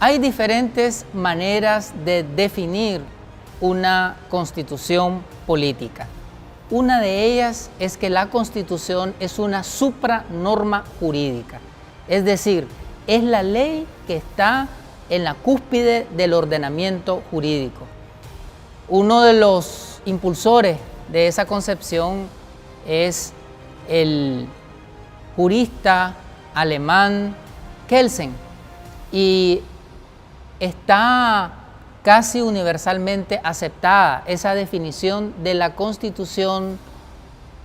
Hay diferentes maneras de definir una constitución política. Una de ellas es que la constitución es una supranorma jurídica, es decir, es la ley que está en la cúspide del ordenamiento jurídico. Uno de los impulsores de esa concepción es el jurista alemán Kelsen, y está casi universalmente aceptada esa definición de la Constitución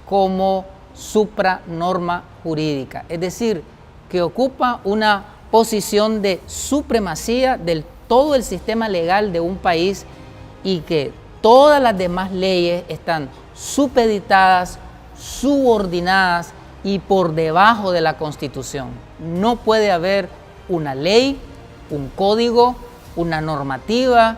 como supranorma jurídica, es decir, que ocupa una posición de supremacía del todo el sistema legal de un país y que todas las demás leyes están supeditadas, subordinadas y por debajo de la Constitución. No puede haber una ley, un código, una normativa,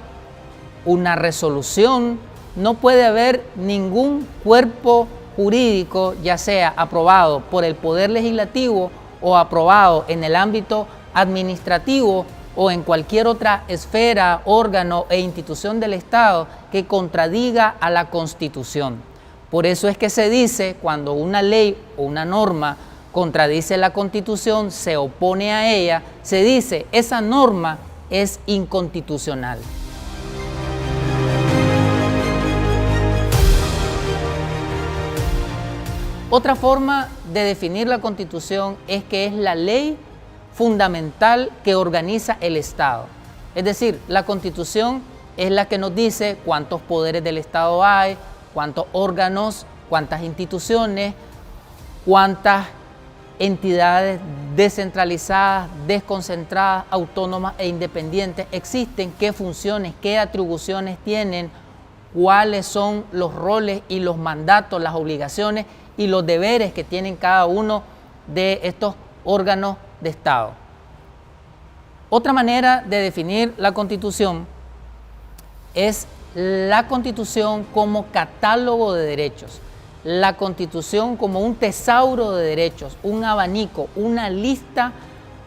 una resolución, no puede haber ningún cuerpo jurídico, ya sea aprobado por el Poder Legislativo o aprobado en el ámbito administrativo o en cualquier otra esfera, órgano e institución del Estado que contradiga a la Constitución. Por eso es que se dice, cuando una ley o una norma contradice la Constitución, se opone a ella, se dice, esa norma es inconstitucional. Otra forma de definir la Constitución es que es la ley fundamental que organiza el Estado. Es decir, la Constitución es la que nos dice cuántos poderes del Estado hay, cuántos órganos, cuántas instituciones, cuántas entidades descentralizadas, desconcentradas, autónomas e independientes existen, qué funciones, qué atribuciones tienen, cuáles son los roles y los mandatos, las obligaciones y los deberes que tienen cada uno de estos órganos de Estado. Otra manera de definir la Constitución es la Constitución como catálogo de derechos, la Constitución como un tesauro de derechos, un abanico, una lista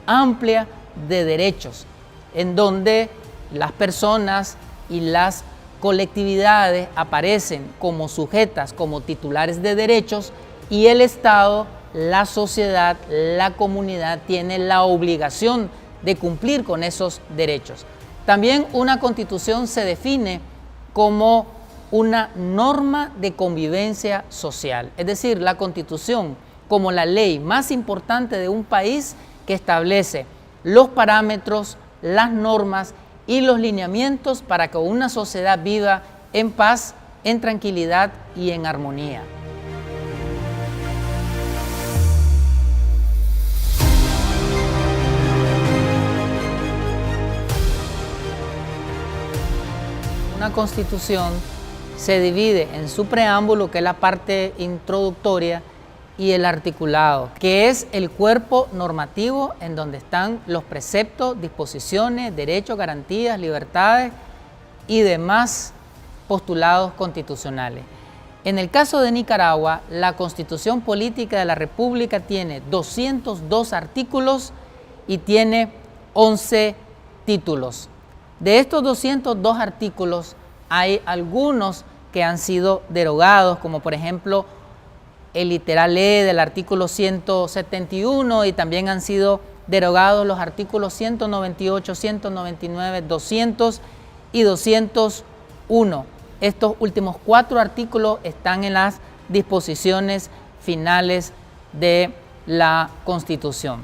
amplia de derechos, en donde las personas y las colectividades aparecen como sujetas, como titulares de derechos, y el Estado, la sociedad, la comunidad tiene la obligación de cumplir con esos derechos. También una Constitución se define como una norma de convivencia social, es decir, la Constitución como la ley más importante de un país que establece los parámetros, las normas y los lineamientos para que una sociedad viva en paz, en tranquilidad y en armonía. Una Constitución se divide en su preámbulo, que es la parte introductoria, y el articulado, que es el cuerpo normativo en donde están los preceptos, disposiciones, derechos, garantías, libertades y demás postulados constitucionales. En el caso de Nicaragua, la Constitución Política de la República tiene 202 artículos y tiene 11 títulos. De estos 202 artículos hay algunos que han sido derogados, como por ejemplo el literal E del artículo 171, y también han sido derogados los artículos 198, 199, 200 y 201. Estos últimos 4 artículos están en las disposiciones finales de la Constitución.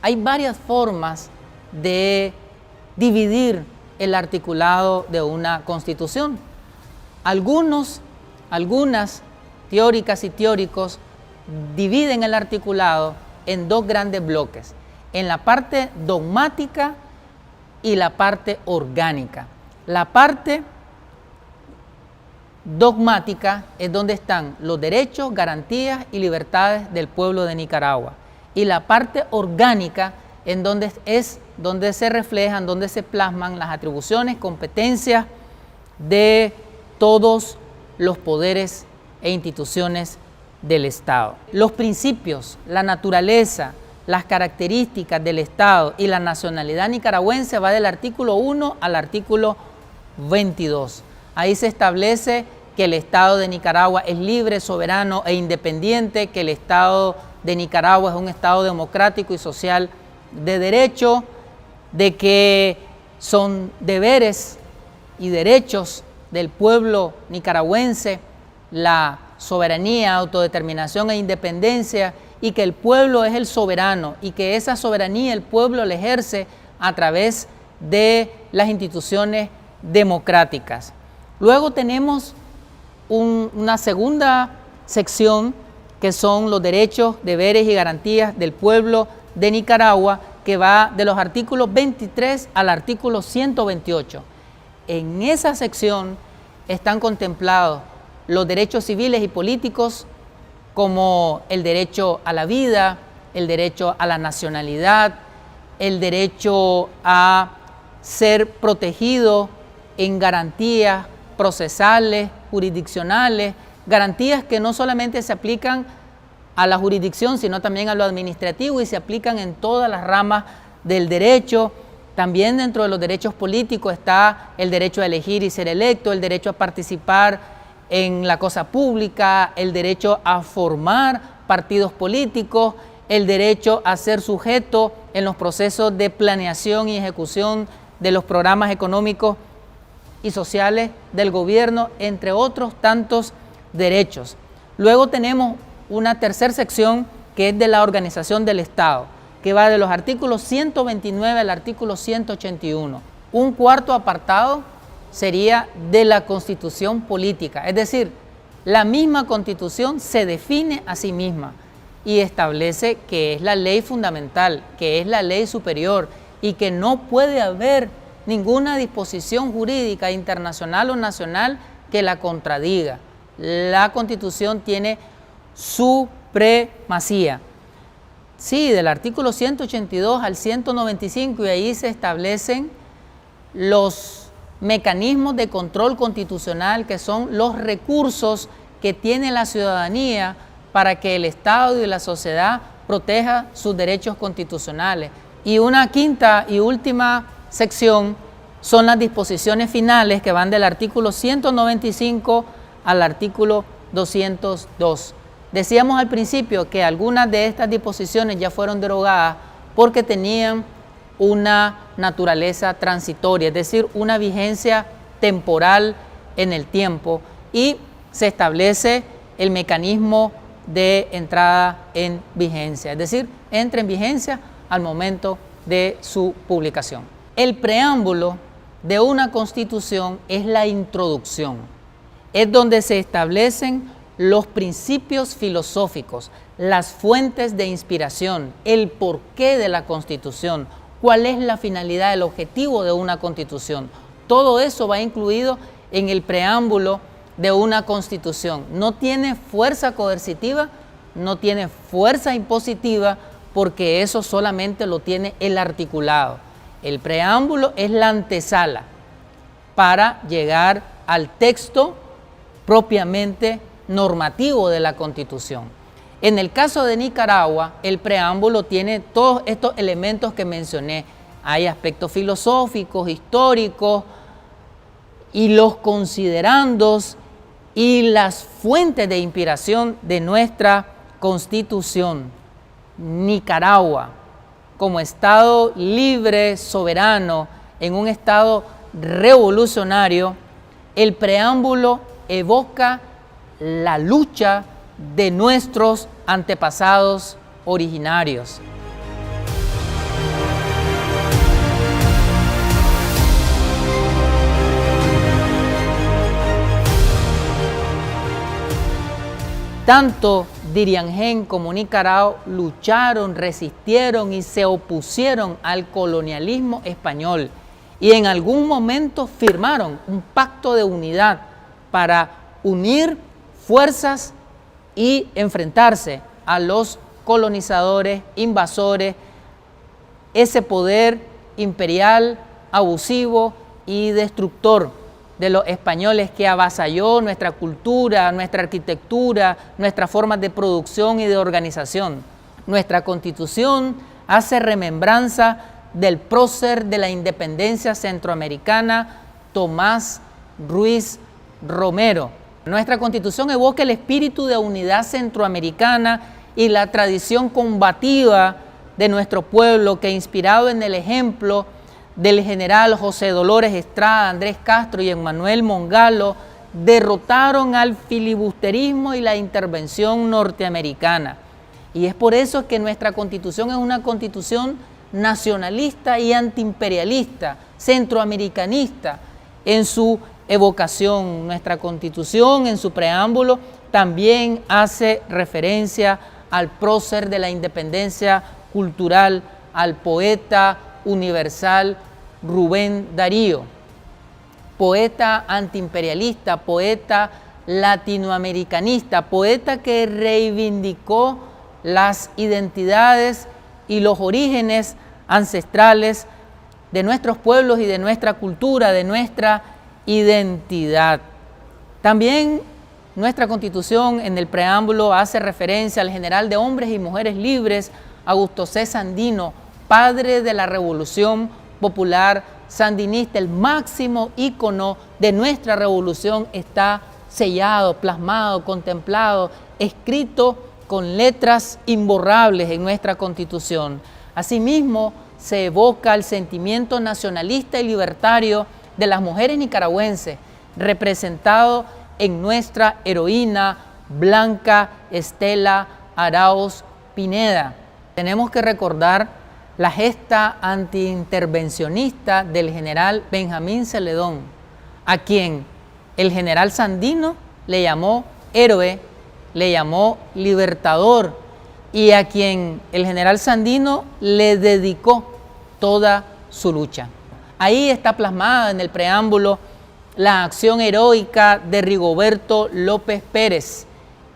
Hay varias formas de dividir el articulado de una Constitución. Algunas teóricas y teóricos dividen el articulado en dos grandes bloques, en la parte dogmática y la parte orgánica. La parte dogmática es donde están los derechos, garantías y libertades del pueblo de Nicaragua, y la parte orgánica es donde se reflejan, donde se plasman las atribuciones, competencias de todos los poderes e instituciones del Estado. Los principios, la naturaleza, las características del Estado y la nacionalidad nicaragüense va del artículo 1 al artículo 22. Ahí se establece que el Estado de Nicaragua es libre, soberano e independiente, que el Estado de Nicaragua es un Estado democrático y social de derecho, de que son deberes y derechos del pueblo nicaragüense la soberanía, autodeterminación e independencia, y que el pueblo es el soberano y que esa soberanía el pueblo la ejerce a través de las instituciones democráticas. Luego tenemos una segunda sección que son los derechos, deberes y garantías del pueblo de Nicaragua, que va de los artículos 23 al artículo 128. En esa sección están contemplados los derechos civiles y políticos, como el derecho a la vida, el derecho a la nacionalidad, el derecho a ser protegido en garantías procesales, jurisdiccionales, garantías que no solamente se aplican a la jurisdicción, sino también a lo administrativo y se aplican en todas las ramas del derecho. También dentro de los derechos políticos está el derecho a elegir y ser electo, el derecho a participar en la cosa pública, el derecho a formar partidos políticos, el derecho a ser sujeto en los procesos de planeación y ejecución de los programas económicos y sociales del gobierno, entre otros tantos derechos. Luego tenemos una tercera sección que es de la organización del Estado, que va de los artículos 129 al artículo 181. Un cuarto apartado sería de la Constitución política, es decir, la misma Constitución se define a sí misma y establece que es la ley fundamental, que es la ley superior y que no puede haber ninguna disposición jurídica internacional o nacional que la contradiga. La Constitución tiene supremacía. Sí, del artículo 182 al 195, y ahí se establecen los mecanismos de control constitucional, que son los recursos que tiene la ciudadanía para que el Estado y la sociedad proteja sus derechos constitucionales. Y una quinta y última sección son las disposiciones finales, que van del artículo 195 al artículo 202. Decíamos al principio que algunas de estas disposiciones ya fueron derogadas porque tenían una naturaleza transitoria, es decir, una vigencia temporal en el tiempo, y se establece el mecanismo de entrada en vigencia, es decir, entra en vigencia al momento de su publicación. El preámbulo de una constitución es la introducción, es donde se establecen los principios filosóficos, las fuentes de inspiración, el porqué de la constitución, cuál es la finalidad, el objetivo de una constitución. Todo eso va incluido en el preámbulo de una constitución. No tiene fuerza coercitiva, no tiene fuerza impositiva, porque eso solamente lo tiene el articulado. El preámbulo es la antesala para llegar al texto propiamente normativo de la Constitución. En el caso de Nicaragua, el preámbulo tiene todos estos elementos que mencioné. Hay aspectos filosóficos, históricos, y los considerandos y las fuentes de inspiración de nuestra Constitución. Nicaragua, como Estado libre, soberano, en un Estado revolucionario, el preámbulo evoca la lucha de nuestros antepasados originarios. Tanto Diriangén como Nicaragua lucharon, resistieron y se opusieron al colonialismo español, y en algún momento firmaron un pacto de unidad para unir fuerzas y enfrentarse a los colonizadores, invasores, ese poder imperial, abusivo y destructor de los españoles que avasalló nuestra cultura, nuestra arquitectura, nuestras formas de producción y de organización. Nuestra Constitución hace remembranza del prócer de la independencia centroamericana, Tomás Ruiz Romero. Nuestra Constitución evoca el espíritu de unidad centroamericana y la tradición combativa de nuestro pueblo que, inspirado en el ejemplo del general José Dolores Estrada, Andrés Castro y Emmanuel Mongalo, derrotaron al filibusterismo y la intervención norteamericana. Y es por eso que nuestra Constitución es una Constitución nacionalista y antiimperialista, centroamericanista en su evocación. Nuestra Constitución, en su preámbulo, también hace referencia al prócer de la independencia cultural, al poeta universal Rubén Darío, poeta antiimperialista, poeta latinoamericanista, poeta que reivindicó las identidades y los orígenes ancestrales de nuestros pueblos y de nuestra cultura, de nuestra identidad. También nuestra Constitución en el preámbulo hace referencia al general de hombres y mujeres libres, Augusto C. Sandino, padre de la Revolución Popular Sandinista. El máximo ícono de nuestra revolución está sellado, plasmado, contemplado, escrito con letras imborrables en nuestra Constitución. Asimismo, se evoca el sentimiento nacionalista y libertario de las mujeres nicaragüenses, representado en nuestra heroína Blanca Estela Arauz Pineda. Tenemos que recordar la gesta antiintervencionista del general Benjamín Celedón, a quien el general Sandino le llamó héroe, le llamó libertador, y a quien el general Sandino le dedicó toda su lucha. Ahí está plasmada en el preámbulo la acción heroica de Rigoberto López Pérez,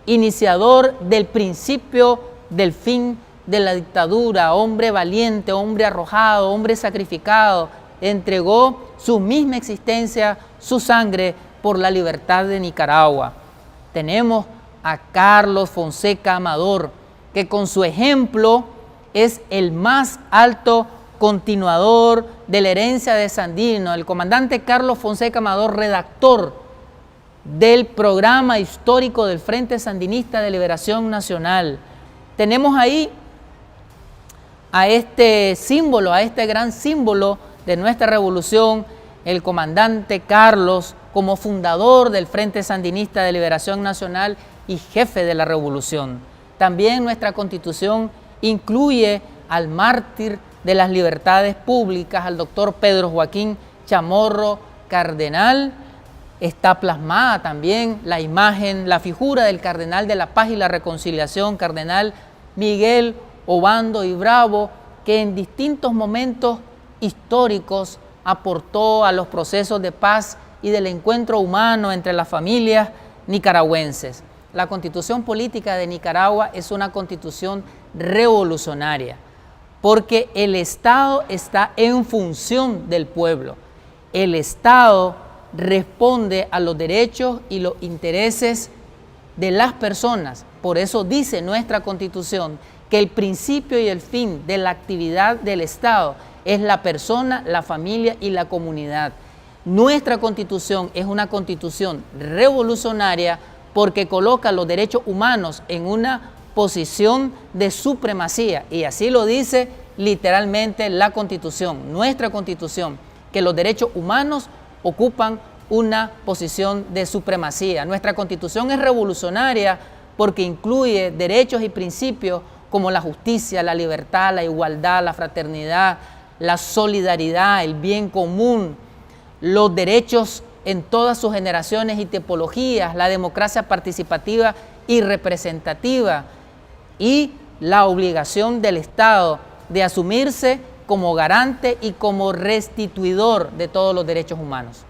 iniciador del principio del fin de la dictadura, hombre valiente, hombre arrojado, hombre sacrificado, entregó su misma existencia, su sangre por la libertad de Nicaragua. Tenemos a Carlos Fonseca Amador, que con su ejemplo es el más alto continuador de la herencia de Sandino, el comandante Carlos Fonseca Amador, redactor del programa histórico del Frente Sandinista de Liberación Nacional. Tenemos ahí a este símbolo, a este gran símbolo de nuestra revolución, el comandante Carlos, como fundador del Frente Sandinista de Liberación Nacional y jefe de la revolución. También nuestra Constitución incluye al mártir de las libertades públicas, al doctor Pedro Joaquín Chamorro Cardenal. Está plasmada también la imagen, la figura del cardenal de la paz y la reconciliación, cardenal Miguel Obando y Bravo, que en distintos momentos históricos aportó a los procesos de paz y del encuentro humano entre las familias nicaragüenses. La Constitución Política de Nicaragua es una constitución revolucionaria, porque el Estado está en función del pueblo. El Estado responde a los derechos y los intereses de las personas. Por eso dice nuestra Constitución que el principio y el fin de la actividad del Estado es la persona, la familia y la comunidad. Nuestra Constitución es una Constitución revolucionaria porque coloca los derechos humanos en una posición de supremacía, y así lo dice literalmente la Constitución, nuestra Constitución, que los derechos humanos ocupan una posición de supremacía. Nuestra Constitución es revolucionaria porque incluye derechos y principios como la justicia, la libertad, la igualdad, la fraternidad, la solidaridad, el bien común, los derechos en todas sus generaciones y tipologías, la democracia participativa y representativa, y la obligación del Estado de asumirse como garante y como restituidor de todos los derechos humanos.